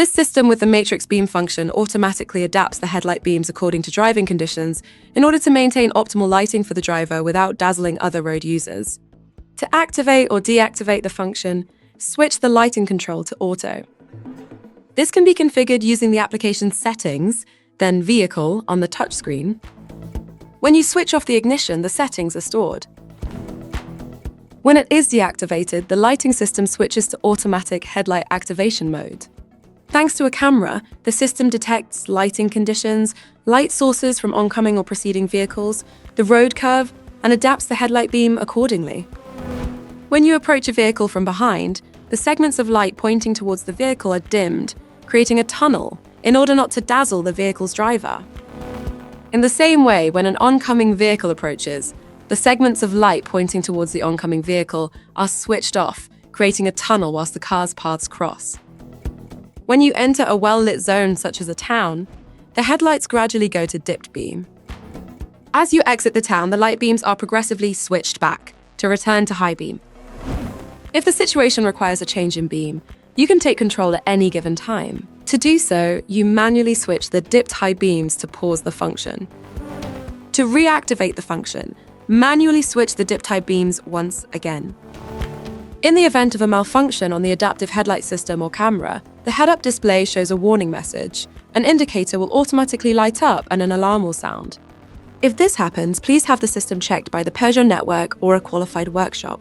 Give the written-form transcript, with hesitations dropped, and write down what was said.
This system with the matrix beam function automatically adapts the headlight beams according to driving conditions in order to maintain optimal lighting for the driver without dazzling other road users. To activate or deactivate the function, switch the lighting control to auto. This can be configured using the application's settings, then vehicle on the touchscreen. When you switch off the ignition, the settings are stored. When it is deactivated, the lighting system switches to automatic headlight activation mode. Thanks to a camera, the system detects lighting conditions, light sources from oncoming or preceding vehicles, the road curve, and adapts the headlight beam accordingly. When you approach a vehicle from behind, the segments of light pointing towards the vehicle are dimmed, creating a tunnel in order not to dazzle the vehicle's driver. In the same way, when an oncoming vehicle approaches, the segments of light pointing towards the oncoming vehicle are switched off, creating a tunnel whilst the car's paths cross. When you enter a well-lit zone such as a town, the headlights gradually go to dipped beam. As you exit the town, the light beams are progressively switched back to return to high beam. If the situation requires a change in beam, you can take control at any given time. To do so, you manually switch the dipped high beams to pause the function. To reactivate the function, manually switch the dipped high beams once again. In the event of a malfunction on the adaptive headlight system or camera, the head-up display shows a warning message. An indicator will automatically light up and an alarm will sound. If this happens, please have the system checked by the Peugeot network or a qualified workshop.